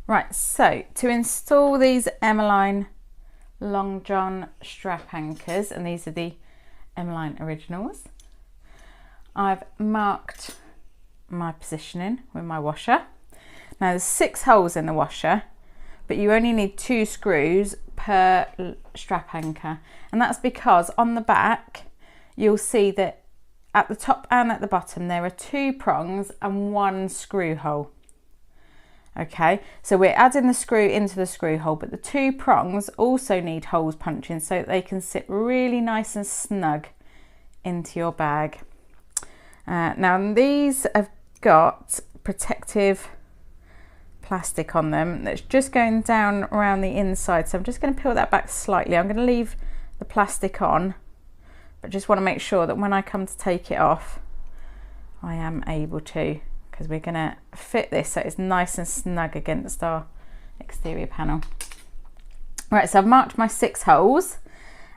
Right, so to install these Emmaline long john strap anchors, and these are the Emmaline originals, I've marked my positioning with my washer. Now there's 6 holes in the washer, but you only need 2 screws per strap anchor, and that's because on the back you'll see that at the top and at the bottom there are 2 prongs and 1 screw hole. Okay, so we're adding the screw into the screw hole, but the 2 prongs also need holes punching so that they can sit really nice and snug into your bag. Now these have got protective plastic on them that's just going down around the inside, so I'm just going to peel that back slightly. I'm going to leave the plastic on, but just want to make sure that when I come to take it off I am able to, because we're going to fit this so it's nice and snug against our exterior panel. Right, so I've marked my 6 holes,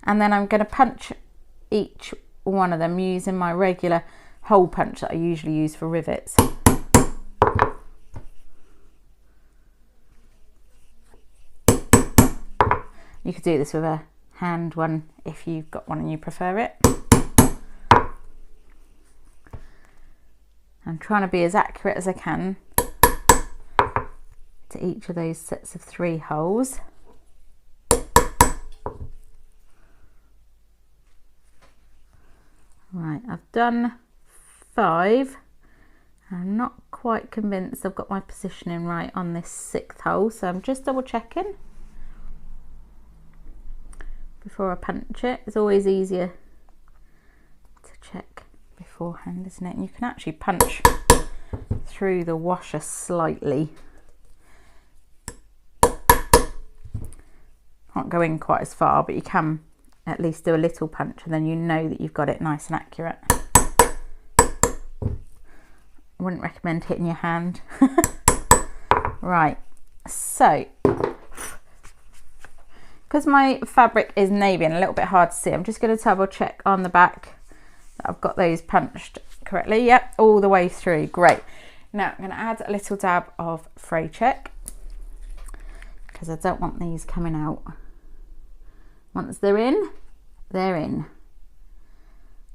and then I'm going to punch each one of them using my regular hole punch that I usually use for rivets. You could do this with a hand one if you've got one and you prefer it. I'm trying to be as accurate as I can to each of those sets of 3 holes. Right, I've done 5. I'm not quite convinced I've got my positioning right on this 6th hole, so I'm just double checking before I punch it. It's always easier to check beforehand, isn't it? And you can actually punch through the washer slightly. Can't go in quite as far, but you can at least do a little punch, and then you know that you've got it nice and accurate. I wouldn't recommend hitting your hand. Right, so because my fabric is navy and a little bit hard to see, I'm just going to double check on the back that I've got those punched correctly. Yep, all the way through. Great. Now I'm going to add a little dab of fray check, because I don't want these coming out. Once they're in, they're in,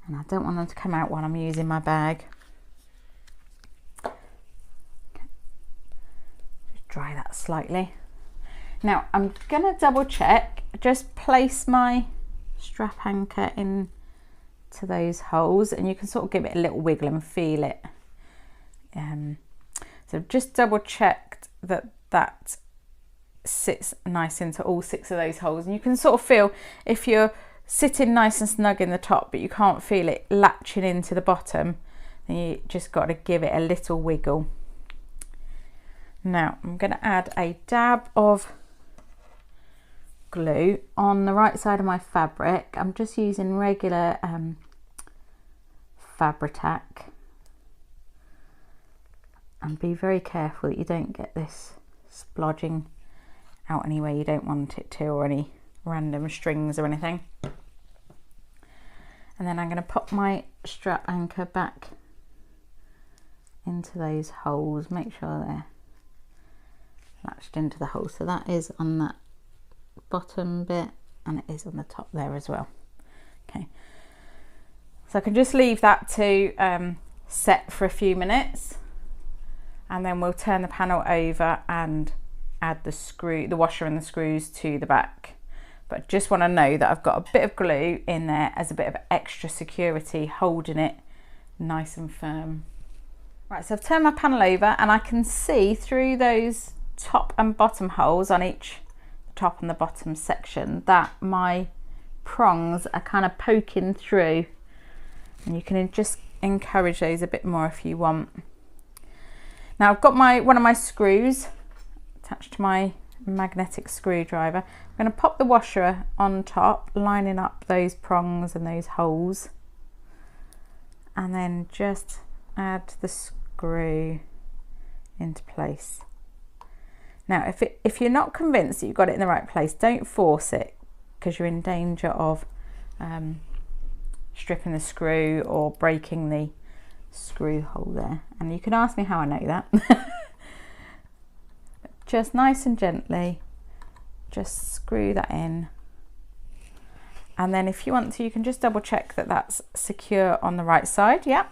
and I don't want them to come out while I'm using my bag. Just dry that slightly. Now I'm going to double check, just place my strap anchor into those holes, and you can sort of give it a little wiggle and feel it. So just double checked that that sits nice into all 6 of those holes, and you can sort of feel if you're sitting nice and snug in the top but you can't feel it latching into the bottom, then you just got to give it a little wiggle. Now I'm going to add a dab of glue on the right side of my fabric. I'm just using regular Fabri-Tac, and be very careful that you don't get this splodging out anywhere you don't want it to, or any random strings or anything. And then I'm going to pop my strap anchor back into those holes, make sure they're latched into the hole. So that is on that bottom bit, and it is on the top there as well. Okay, so I can just leave that to set for a few minutes, and then we'll turn the panel over and add the washer and the screws to the back. But just want to know that I've got a bit of glue in there as a bit of extra security, holding it nice and firm. Right, so I've turned my panel over, and I can see through those top and bottom holes on each top and the bottom section that my prongs are kind of poking through, and you can just encourage those a bit more if you want. Now I've got one of my screws attached to my magnetic screwdriver. I'm going to pop the washer on top, lining up those prongs and those holes, and then just add the screw into place. Now if you're not convinced that you've got it in the right place, don't force it, because you're in danger of stripping the screw or breaking the screw hole there. And you can ask me how I know that. just nice and gently, just screw that in. And then if you want to, you can just double check that that's secure on the right side. Yeah.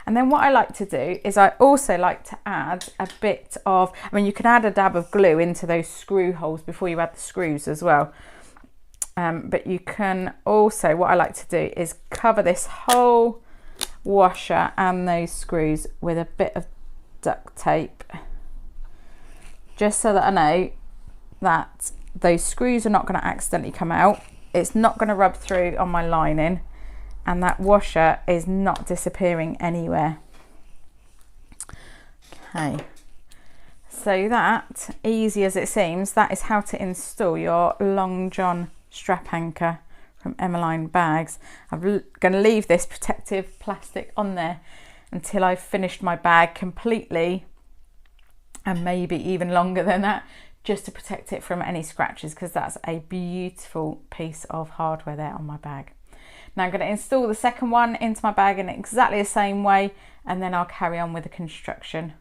And then what I like to do is I also like to add a bit of, I mean, you can add a dab of glue into those screw holes before you add the screws as well. But you can also, what I like to do is cover this whole washer and those screws with a bit of duct tape, just so that I know that those screws are not going to accidentally come out. It's not going to rub through on my lining, and that washer is not disappearing anywhere. Okay, so that, easy as it seems, that is how to install your Long John strap anchor from Emmaline bags. I'm going to leave this protective plastic on there until I've finished my bag completely, and maybe even longer than that, just to protect it from any scratches, because that's a beautiful piece of hardware there on my bag. Now I'm going to install the second one into my bag in exactly the same way, and then I'll carry on with the construction.